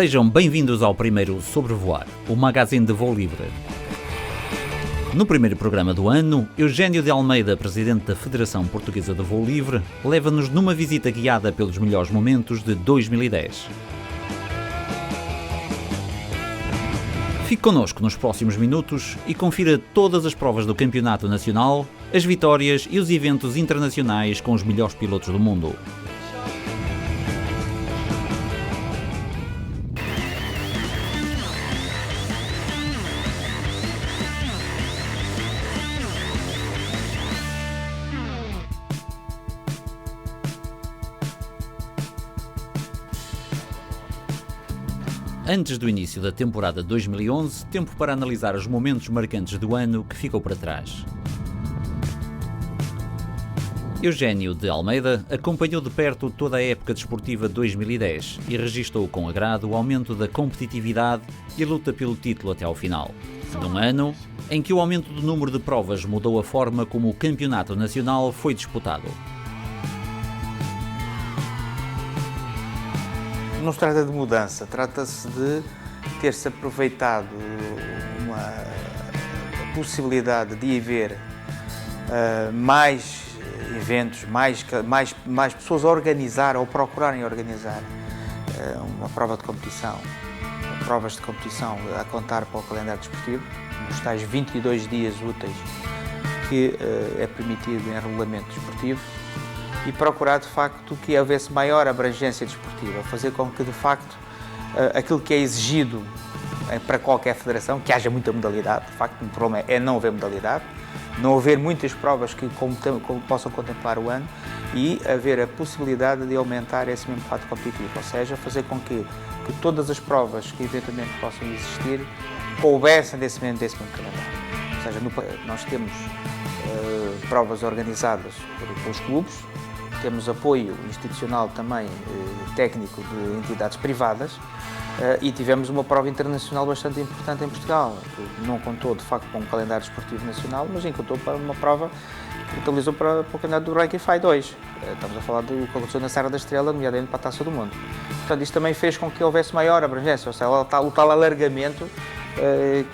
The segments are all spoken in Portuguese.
Sejam bem-vindos ao primeiro Sobrevoar, o magazine de voo livre. No primeiro programa do ano, Eugénio de Almeida, presidente da Federação Portuguesa de Voo Livre, leva-nos numa visita guiada pelos melhores momentos de 2010. Fique connosco nos próximos minutos e confira todas as provas do Campeonato Nacional, as vitórias e os eventos internacionais com os melhores pilotos do mundo. Antes do início da temporada 2011, tempo para analisar os momentos marcantes do ano que ficou para trás. Eugénio de Almeida acompanhou de perto toda a época desportiva de 2010 e registou com agrado o aumento da competitividade e a luta pelo título até ao final. Num ano em que o aumento do número de provas mudou a forma como o campeonato nacional foi disputado. Não se trata de mudança, trata-se de ter-se aproveitado uma possibilidade de haver mais eventos, mais pessoas a organizar ou procurarem organizar uma prova de competição, provas de competição a contar para o calendário desportivo, nos tais 22 dias úteis que é permitido em regulamento desportivo, e procurar de facto que houvesse maior abrangência desportiva, fazer com que de facto aquilo que é exigido para qualquer federação, que haja muita modalidade, de facto o problema é não haver modalidade, não haver muitas provas que possam contemplar o ano e haver a possibilidade de aumentar esse mesmo fato competitivo, ou seja, fazer com que todas as provas que eventualmente possam existir coubessem desse mesmo calendário. Ou seja, nós temos provas organizadas pelos clubes, temos apoio institucional também técnico de entidades privadas e tivemos uma prova internacional bastante importante em Portugal, que não contou de facto para um calendário desportivo nacional, mas contou para uma prova que utilizou para o calendário do Ranking FI 2. Estamos a falar do que aconteceu na Serra da Estrela, nomeadamente para a Taça do Mundo. Portanto, isto também fez com que houvesse maior abrangência, ou seja, o tal alargamento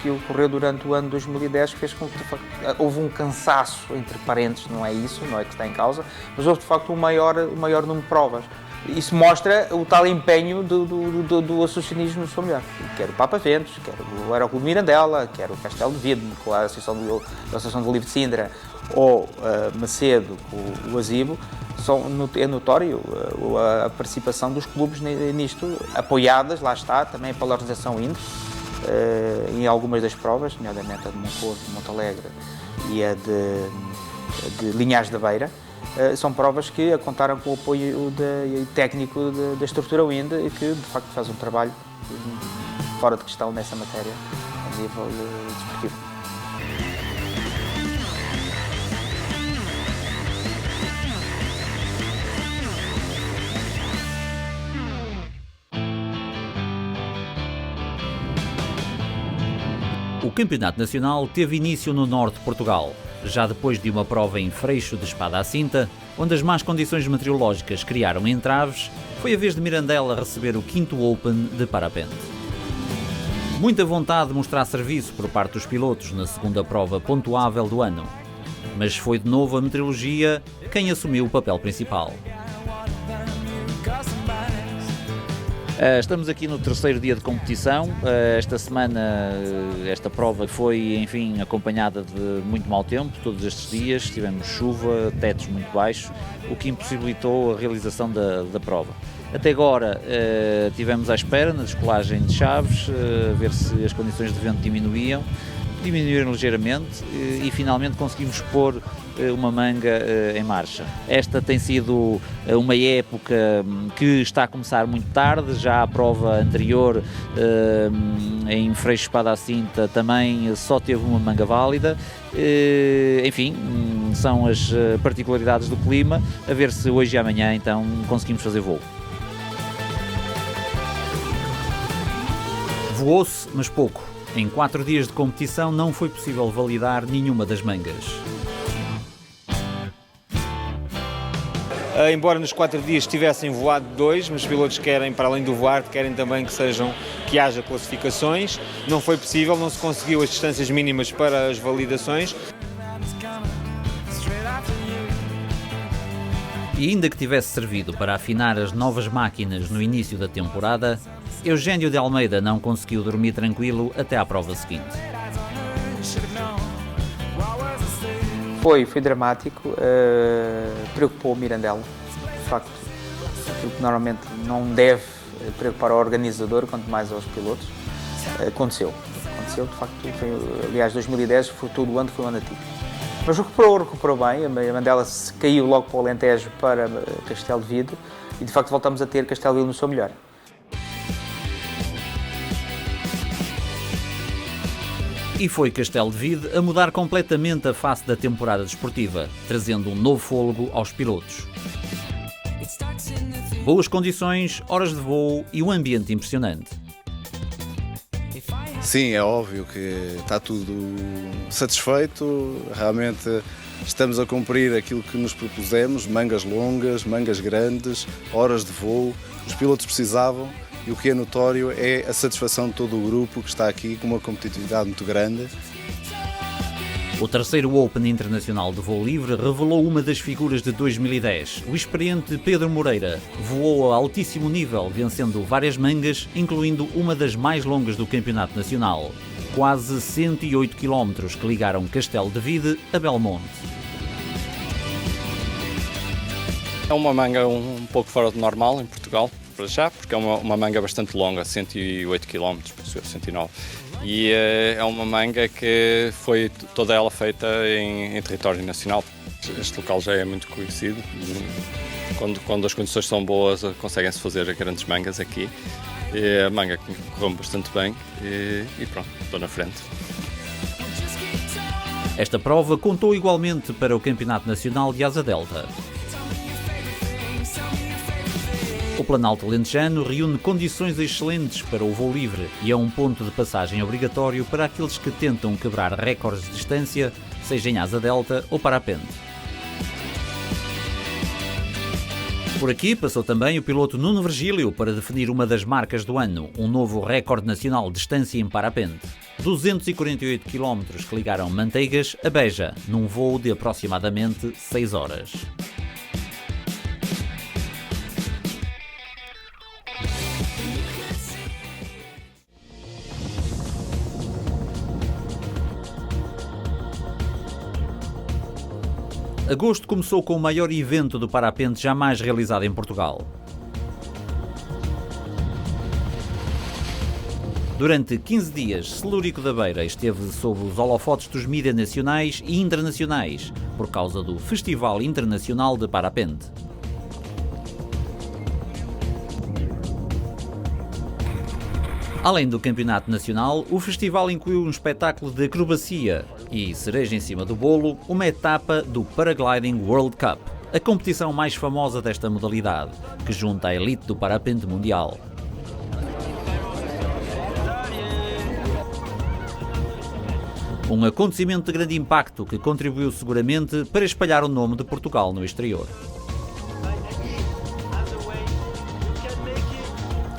que ocorreu durante o ano de 2010, que fez com que de facto, houve um cansaço, entre parênteses, não é isso, não é que está em causa, mas houve de facto um maior número de provas. Isso mostra o tal empenho do associacionismo no seu melhor. Quer o Papa Ventos, quer o Aeroclube Mirandela, quer o Castelo de Vidme, com a Associação do Livre de Sindra, ou Macedo, com o Azibo, é notório a participação dos clubes nisto, apoiadas, lá está, também pela organização INDE, em algumas das provas, nomeadamente a de Moncorvo, de Montalegre e a de Linhares da Beira. São provas que contaram com o apoio técnico da estrutura WIND e que, de facto, faz um trabalho fora de questão nessa matéria a nível desportivo. O Campeonato Nacional teve início no norte de Portugal, já depois de uma prova em Freixo de Espada à Cinta, onde as más condições meteorológicas criaram entraves, foi a vez de Mirandela receber o 5º Open de parapente. Muita vontade de mostrar serviço por parte dos pilotos na segunda prova pontuável do ano, mas foi de novo a meteorologia quem assumiu o papel principal. Estamos aqui no terceiro dia de competição. Esta semana, esta prova foi, enfim, acompanhada de muito mau tempo. Todos estes dias tivemos chuva, tetos muito baixos, o que impossibilitou a realização da prova. Até agora tivemos à espera na descolagem de Chaves, a ver se as condições de vento diminuíram ligeiramente e finalmente conseguimos pôr uma manga em marcha. Esta tem sido uma época que está a começar muito tarde, já a prova anterior em Freixo Espada à Cinta também só teve uma manga válida. Enfim, são as particularidades do clima, a ver se hoje e amanhã então conseguimos fazer voo. Voou-se, mas pouco. Em 4 dias de competição não foi possível validar nenhuma das mangas. embora nos 4 dias tivessem voado 2, mas os pilotos querem, para além do voar, querem também que haja classificações. Não foi possível, não se conseguiu as distâncias mínimas para as validações. E ainda que tivesse servido para afinar as novas máquinas no início da temporada, Eugênio de Almeida não conseguiu dormir tranquilo até à prova seguinte. Foi dramático, preocupou o Mirandela, de facto, aquilo que normalmente não deve preocupar ao organizador, quanto mais aos pilotos, aconteceu, de facto, aliás 2010 foi todo o ano, foi um ano atípico. Mas recuperou bem, a Mirandela caiu logo para o Alentejo para Castelo de Vide e de facto voltamos a ter Castelo de Vide no seu melhor. E foi Castelo de Vide a mudar completamente a face da temporada desportiva, trazendo um novo fôlego aos pilotos. Boas condições, horas de voo e um ambiente impressionante. Sim, é óbvio que está tudo satisfeito, realmente estamos a cumprir aquilo que nos propusemos, mangas longas, mangas grandes, horas de voo, os pilotos precisavam. E o que é notório é a satisfação de todo o grupo que está aqui com uma competitividade muito grande. O terceiro Open Internacional de Voo Livre revelou uma das figuras de 2010. O experiente Pedro Moreira voou a altíssimo nível, vencendo várias mangas, incluindo uma das mais longas do Campeonato Nacional. Quase 108 km que ligaram Castelo de Vide a Belmonte. É uma manga um pouco fora do normal em Portugal, para já, porque é uma manga bastante longa, 108 km, 109. E é uma manga que foi toda ela feita em território nacional. Este local já é muito conhecido. Quando as condições são boas, conseguem-se fazer grandes mangas aqui. E a manga correu bastante bem e pronto, estou na frente. Esta prova contou igualmente para o Campeonato Nacional de Asa Delta. O Planalto Alentejano reúne condições excelentes para o voo livre e é um ponto de passagem obrigatório para aqueles que tentam quebrar recordes de distância, seja em asa delta ou parapente. Por aqui passou também o piloto Nuno Virgílio para definir uma das marcas do ano, um novo recorde nacional de distância em parapente. 248 km que ligaram Manteigas a Beja, num voo de aproximadamente 6 horas. Agosto começou com o maior evento do parapente jamais realizado em Portugal. Durante 15 dias, Celúrico da Beira esteve sob os holofotes dos mídias nacionais e internacionais, por causa do Festival Internacional de Parapente. Além do Campeonato Nacional, o festival incluiu um espetáculo de acrobacia e, cereja em cima do bolo, uma etapa do Paragliding World Cup, a competição mais famosa desta modalidade, que junta a elite do parapente mundial. Um acontecimento de grande impacto que contribuiu seguramente para espalhar o nome de Portugal no exterior.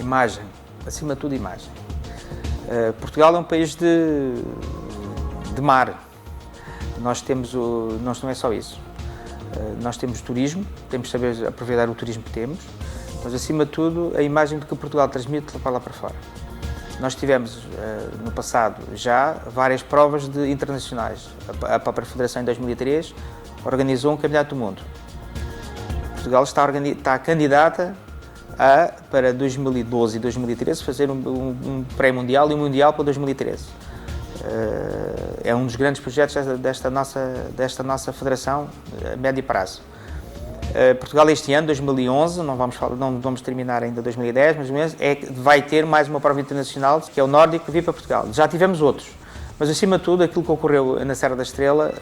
Imagem, acima de tudo imagem. Portugal é um país de mar. Nós não é só isso. Nós temos turismo, temos de saber aproveitar o turismo que temos, mas acima de tudo a imagem de que Portugal transmite para lá para fora. Nós tivemos no passado já várias provas internacionais. A própria Federação em 2003 organizou um Campeonato do Mundo. Portugal está candidata para 2012 e 2013 fazer um pré-mundial e um mundial para 2013. É um dos grandes projetos desta nossa federação a médio prazo. Portugal este ano, 2011, não vamos terminar ainda 2010, mas vai ter mais uma prova internacional, que é o Nórdico, que vir para Portugal. Já tivemos outros, mas acima de tudo aquilo que ocorreu na Serra da Estrela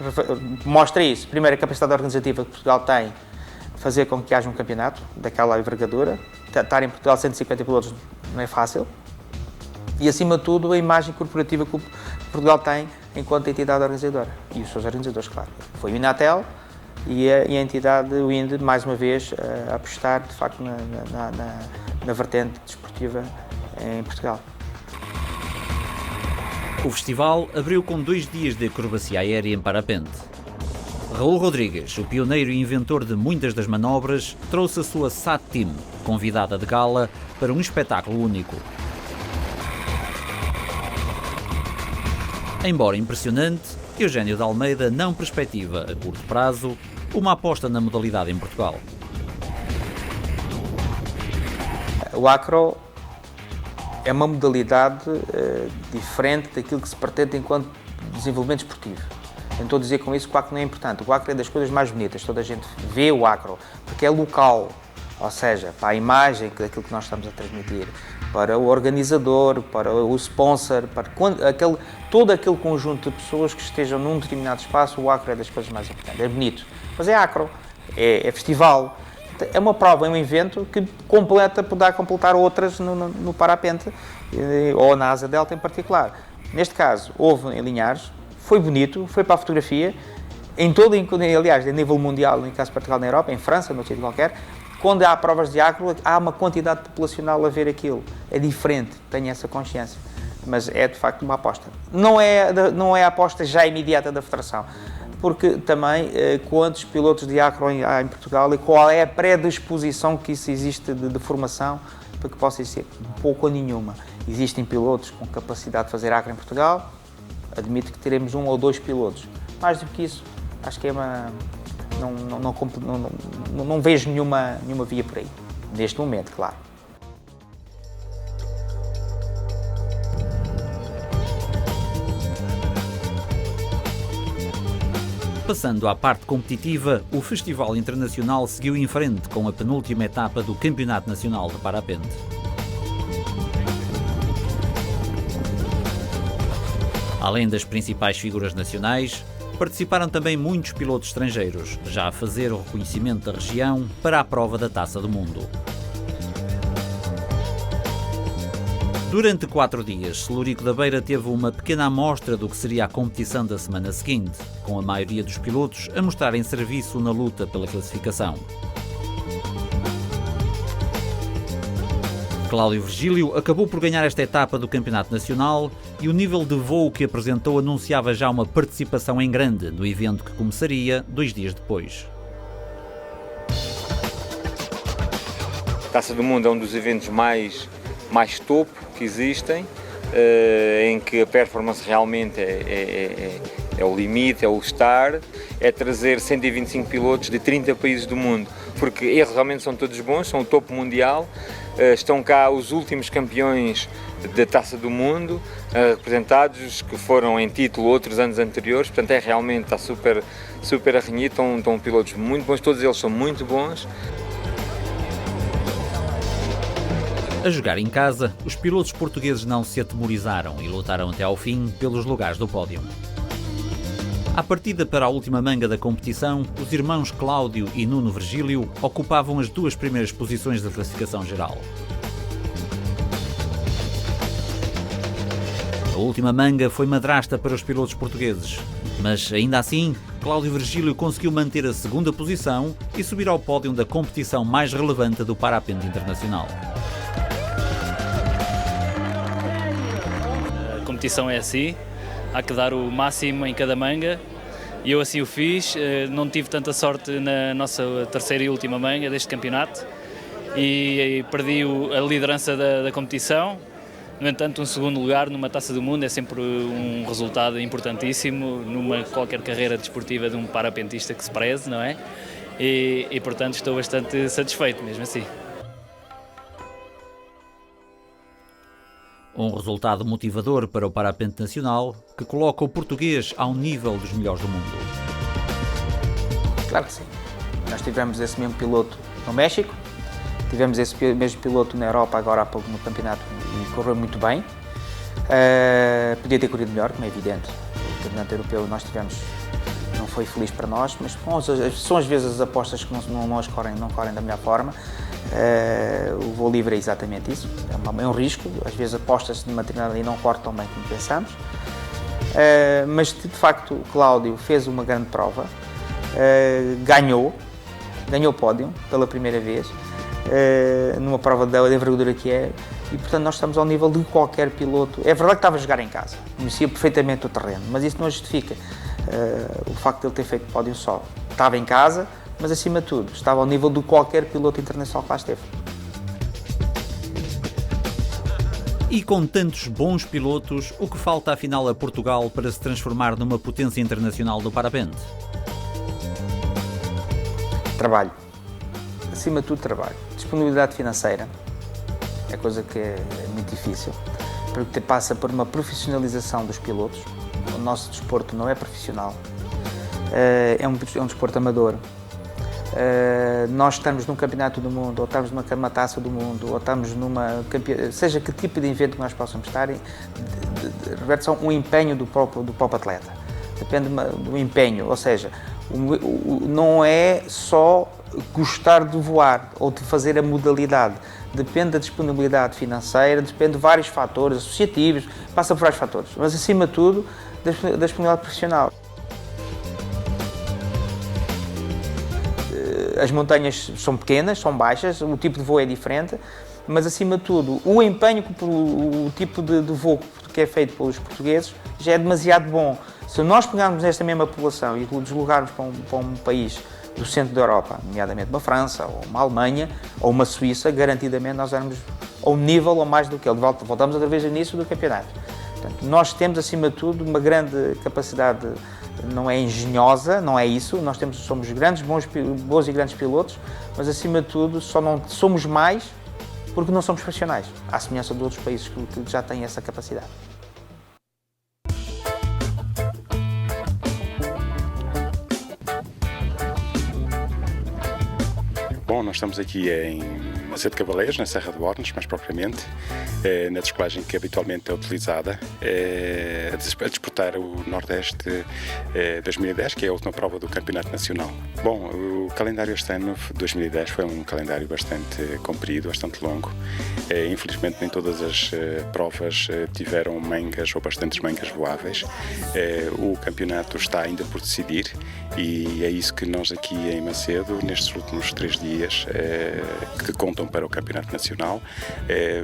mostra isso. Primeiro, a capacidade organizativa que Portugal tem fazer com que haja um campeonato daquela envergadura. Estar em Portugal 150 pilotos não é fácil. E acima de tudo a imagem corporativa que Portugal tem enquanto entidade organizadora. E os seus organizadores, claro. Foi o Inatel, e a entidade WIND, mais uma vez, a apostar de facto na vertente desportiva em Portugal. O festival abriu com 2 dias de acrobacia aérea em parapente. Raul Rodrigues, o pioneiro e inventor de muitas das manobras, trouxe a sua SAT Team, convidada de gala, para um espetáculo único. Embora impressionante, Eugénio de Almeida não perspectiva, a curto prazo, uma aposta na modalidade em Portugal. O acro é uma modalidade diferente daquilo que se pretende enquanto desenvolvimento esportivo. Eu não estou a dizer com isso que o acro não é importante. O acro é das coisas mais bonitas. Toda a gente vê o acro, porque é local. Ou seja, para a imagem daquilo que nós estamos a transmitir, para o organizador, para o sponsor, para todo aquele conjunto de pessoas que estejam num determinado espaço, o acro é das coisas mais importantes. É bonito, mas é acro, é festival, é uma prova, é um evento que poderá completar outras no parapente ou na asa delta em particular. Neste caso, houve em Linhares, foi bonito, foi para a fotografia, aliás, a nível mundial, em caso particular na Europa, em França, num sítio qualquer. Quando há provas de acro, há uma quantidade populacional a ver aquilo. É diferente, tenho essa consciência. Mas é, de facto, uma aposta. Não é a aposta já imediata da Federação. Porque também, quantos pilotos de acro há em Portugal e qual é a predisposição que isso existe de formação para que possa ser? Pouco ou nenhuma. Existem pilotos com capacidade de fazer acro em Portugal. Admito que teremos 1 ou 2 pilotos. Mais do que isso, acho que é uma... Não vejo nenhuma via por aí, neste momento, claro. Passando à parte competitiva, o Festival Internacional seguiu em frente com a penúltima etapa do Campeonato Nacional de Parapente. Além das principais figuras nacionais, participaram também muitos pilotos estrangeiros, já a fazer o reconhecimento da região para a prova da Taça do Mundo. Durante 4 dias, Celurico da Beira teve uma pequena amostra do que seria a competição da semana seguinte, com a maioria dos pilotos a mostrarem serviço na luta pela classificação. Cláudio Virgílio acabou por ganhar esta etapa do Campeonato Nacional e o nível de voo que apresentou anunciava já uma participação em grande no evento que começaria 2 dias depois. A Taça do Mundo é um dos eventos mais topo que existem, em que a performance realmente é o limite, é o estar, é trazer 125 pilotos de 30 países do mundo, porque eles realmente são todos bons, são o topo mundial. Estão cá os últimos campeões da Taça do Mundo, representados, que foram em título outros anos anteriores, portanto está super arrenhido, estão pilotos muito bons, todos eles são muito bons. A jogar em casa, os pilotos portugueses não se atemorizaram e lutaram até ao fim pelos lugares do pódio. À partida para a última manga da competição, os irmãos Cláudio e Nuno Virgílio ocupavam as 2 primeiras posições da classificação geral. A última manga foi madrasta para os pilotos portugueses, mas ainda assim, Cláudio Virgílio conseguiu manter a 2ª posição e subir ao pódio da competição mais relevante do parapente internacional. A competição é assim. Há que dar o máximo em cada manga e eu assim o fiz. Não tive tanta sorte na nossa 3ª e última manga deste campeonato e perdi a liderança da competição. No entanto, um 2º lugar numa Taça do Mundo é sempre um resultado importantíssimo numa qualquer carreira desportiva de um parapentista que se preze, não é? E portanto estou bastante satisfeito mesmo assim. Um resultado motivador para o parapente nacional, que coloca o português ao nível dos melhores do mundo. Claro que sim. Nós tivemos esse mesmo piloto no México, tivemos esse mesmo piloto na Europa agora há pouco no campeonato e correu muito bem. Podia ter corrido melhor, como é evidente. O campeonato europeu nós tivemos, não foi feliz para nós, mas são às vezes as apostas que não correm da melhor forma. O voo livre é exatamente isso, é um risco, às vezes apostas de material e não corre tão bem como pensamos, mas de facto Cláudio fez uma grande prova, ganhou o pódio pela primeira vez, numa prova da envergadura que é, e portanto nós estamos ao nível de qualquer piloto. É verdade que estava a jogar em casa, conhecia perfeitamente o terreno, mas isso não justifica o facto de ele ter feito pódio só. Estava em casa, mas acima de tudo estava ao nível de qualquer piloto internacional que lá esteve. E com tantos bons pilotos, o que falta afinal a Portugal para se transformar numa potência internacional do parapente? Trabalho. Acima de tudo, trabalho. Disponibilidade financeira é coisa que é muito difícil, porque passa por uma profissionalização dos pilotos. O nosso desporto não é profissional, é um desporto amador. Nós estamos num campeonato do mundo, ou estamos numa taça do mundo, ou estamos seja que tipo de evento que nós possamos estar, reverte só um empenho do próprio atleta. Depende do empenho, ou seja, não é só gostar de voar ou de fazer a modalidade. Depende da disponibilidade financeira, depende de vários fatores associativos, passa por vários fatores, mas acima de tudo da disponibilidade profissional. As montanhas são pequenas, são baixas, o tipo de voo é diferente, mas acima de tudo o empenho, o tipo de voo que é feito pelos portugueses já é demasiado bom. Se nós pegarmos esta mesma população e deslocarmos para um país do centro da Europa, nomeadamente uma França, ou uma Alemanha, ou uma Suíça, garantidamente nós éramos ao nível ou mais do que ele. Voltamos outra vez ao início do campeonato. Portanto, nós temos, acima de tudo, uma grande capacidade, não é engenhosa, não é isso, nós somos bons e grandes pilotos, mas, acima de tudo, só não somos mais porque não somos profissionais, à semelhança de outros países que já têm essa capacidade. Bom, nós estamos aqui em Macedo de Cavaleiros, na Serra de Bornes, mais propriamente, na descolagem que habitualmente é utilizada a disputar o Nordeste 2010, que é a última prova do Campeonato Nacional. Bom, o calendário este ano, 2010, foi um calendário bastante comprido, bastante longo. Infelizmente nem todas as provas tiveram mangas ou bastantes mangas voáveis. O campeonato está ainda por decidir e é isso que nós aqui em Macedo, nestes últimos 3 dias que contam para o Campeonato Nacional,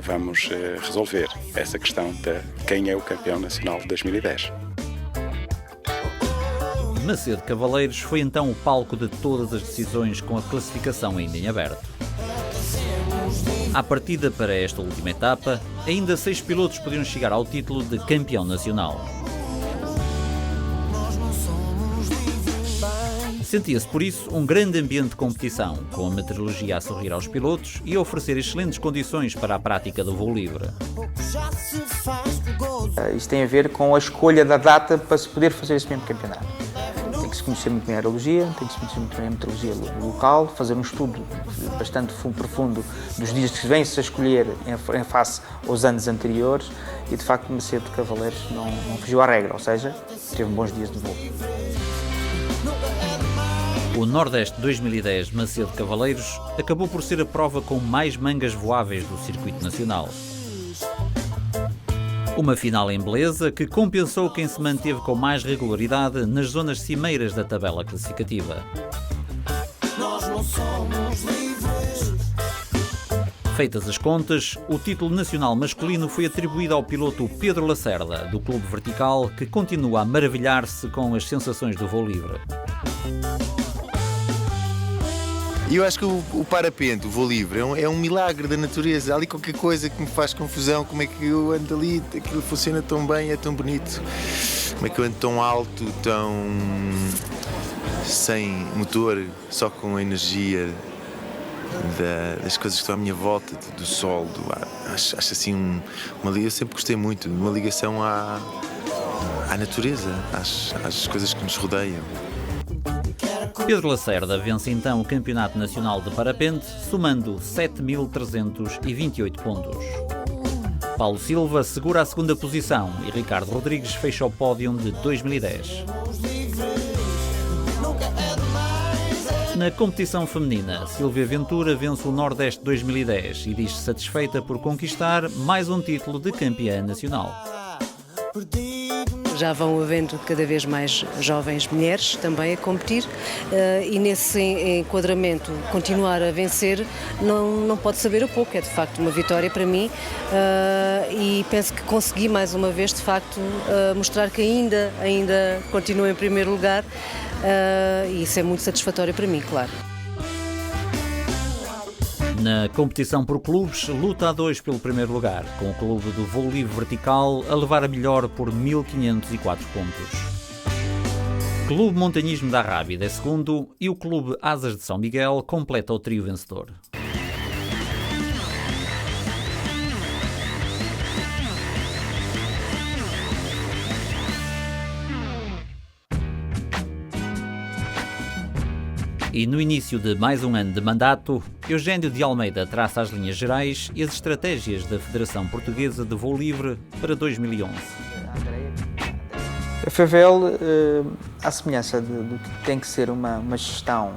vamos resolver essa questão de quem é o campeão nacional de 2010. Macedo Cavaleiros foi então o palco de todas as decisões, com a classificação ainda em aberto. À partida para esta última etapa, ainda 6 pilotos podiam chegar ao título de campeão nacional. Sentia-se, por isso, um grande ambiente de competição, com a meteorologia a sorrir aos pilotos e a oferecer excelentes condições para a prática do voo livre. Isto tem a ver com a escolha da data para se poder fazer esse mesmo campeonato. Tem que se conhecer muito bem a aerologia, tem que se conhecer muito bem a meteorologia local, fazer um estudo bastante profundo dos dias que vêm-se a escolher em face aos anos anteriores, e de facto Macedo de Cavaleiros não fugiu à regra, ou seja, teve bons dias de voo. O Nordeste 2010 Macedo Cavaleiros acabou por ser a prova com mais mangas voáveis do circuito nacional. Uma final em beleza que compensou quem se manteve com mais regularidade nas zonas cimeiras da tabela classificativa. Feitas as contas, o título nacional masculino foi atribuído ao piloto Pedro Lacerda, do Clube Vertical, que continua a maravilhar-se com as sensações do voo livre. E eu acho que o parapente, o voo livre, é um milagre da natureza. Há ali qualquer coisa que me faz confusão, como é que eu ando ali, aquilo funciona tão bem, é tão bonito. Como é que eu ando tão alto, tão sem motor, só com a energia das coisas que estão à minha volta, do sol, do ar. Acho assim eu sempre gostei muito de uma ligação à natureza, às coisas que nos rodeiam. Pedro Lacerda vence então o Campeonato Nacional de Parapente, somando 7.328 pontos. Paulo Silva segura a segunda posição e Ricardo Rodrigues fecha o pódio de 2010. Na competição feminina, Silvia Ventura vence o Nordeste 2010 e diz-se satisfeita por conquistar mais um título de campeã nacional. já vão havendo cada vez mais jovens mulheres também a competir e nesse enquadramento continuar a vencer não pode saber a pouco, é de facto uma vitória para mim e penso que consegui mais uma vez de facto mostrar que ainda continuo em primeiro lugar e isso é muito satisfatório para mim, claro. Na competição por clubes, luta a 2 pelo primeiro lugar, com o clube do vôlei livre vertical a levar a melhor por 1.504 pontos. Clube Montanhismo da Rábida é segundo e o Clube Asas de São Miguel completa o trio vencedor. E no início de mais um ano de mandato, Eugênio de Almeida traça as linhas gerais e as estratégias da Federação Portuguesa de Vôlei Livre para 2011. A FEVEL, à semelhança do que tem que ser uma gestão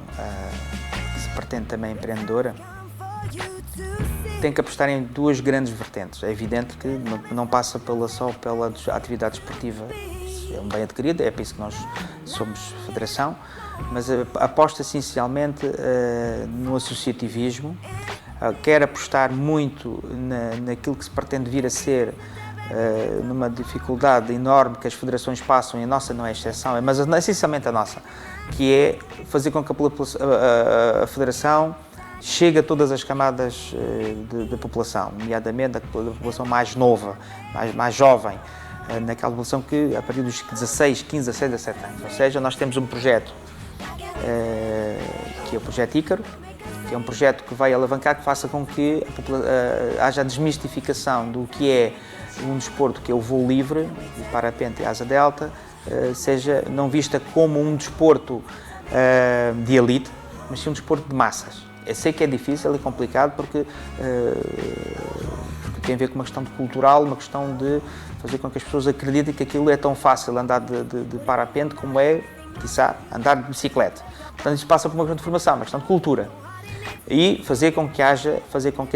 que se pretende também empreendedora, tem que apostar em duas grandes vertentes. É evidente que não passa só pela atividade esportiva, é um bem adquirido, é por isso que nós somos federação, mas aposta essencialmente no associativismo, quer apostar muito naquilo que se pretende vir a ser numa dificuldade enorme que as federações passam, e a nossa não é exceção, mas essencialmente a nossa, que é fazer com que a federação chegue a todas as camadas da população, nomeadamente a população mais nova, mais jovem, naquela população que a partir dos 16, 15, 16, 17 anos. Ou seja, nós temos um projeto que é o Projeto Ícaro, que é um projeto que vai alavancar, que faça com que haja a desmistificação do que é um desporto, que é o voo livre, o parapente e a asa delta, seja não vista como um desporto de elite, mas sim um desporto de massas. Eu sei que é difícil e complicado porque tem a ver com uma questão cultural, uma questão de fazer com que as pessoas acreditem que aquilo é tão fácil andar de parapente como é, quiçá, andar de bicicleta. Portanto, isso passa por uma questão de formação, uma questão de cultura. E fazer com que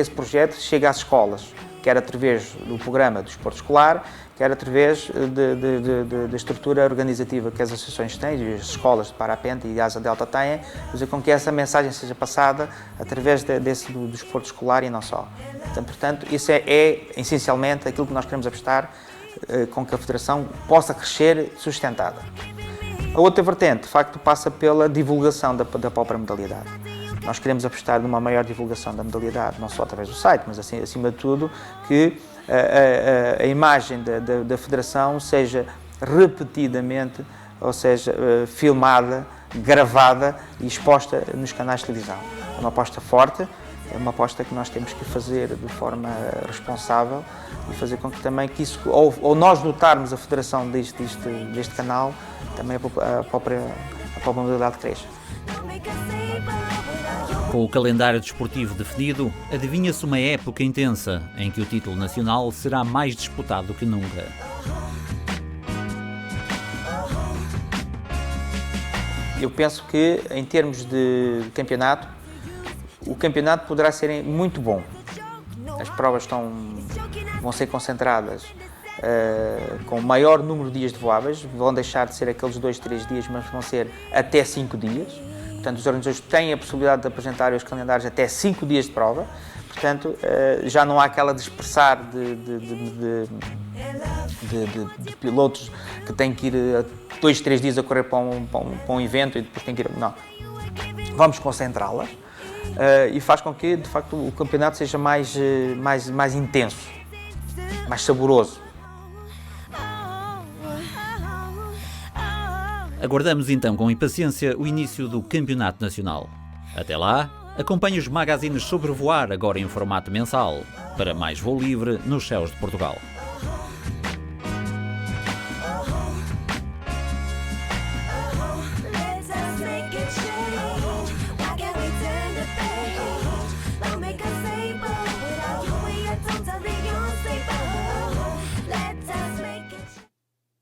esse projeto chegue às escolas, quer através do programa do desporto escolar, quer através da estrutura organizativa que as associações têm, as escolas de parapente e de asa delta têm, fazer com que essa mensagem seja passada através do desporto escolar e não só. Portanto, isso é essencialmente aquilo que nós queremos apostar, com que a Federação possa crescer sustentada. A outra vertente, de facto, passa pela divulgação da própria modalidade. Nós queremos apostar numa maior divulgação da modalidade, não só através do site, mas assim, acima de tudo, que a imagem da Federação seja repetidamente, ou seja, filmada, gravada e exposta nos canais de televisão. É uma aposta forte, é uma aposta que nós temos que fazer de forma responsável e fazer com que também que isso, ou nós dotarmos a Federação deste canal, também a própria modalidade cresça. Com o calendário desportivo definido, adivinha-se uma época intensa em que o título nacional será mais disputado do que nunca. Eu penso que, em termos de campeonato, o campeonato poderá ser muito bom. As provas vão ser concentradas com o maior número de dias de voáveis, vão deixar de ser aqueles 2, 3 dias, mas vão ser até 5 dias. Portanto, os organizadores têm a possibilidade de apresentar os calendários até 5 dias de prova. Portanto, já não há aquela dispersar de pilotos que têm que ir 2, 3 dias a correr para um evento e depois têm que ir... Não. Vamos concentrá-las e faz com que, de facto, o campeonato seja mais intenso, mais saboroso. Aguardamos então com impaciência o início do Campeonato Nacional. Até lá, acompanhe os magazines Sobrevoar agora em formato mensal, para mais voo livre nos céus de Portugal.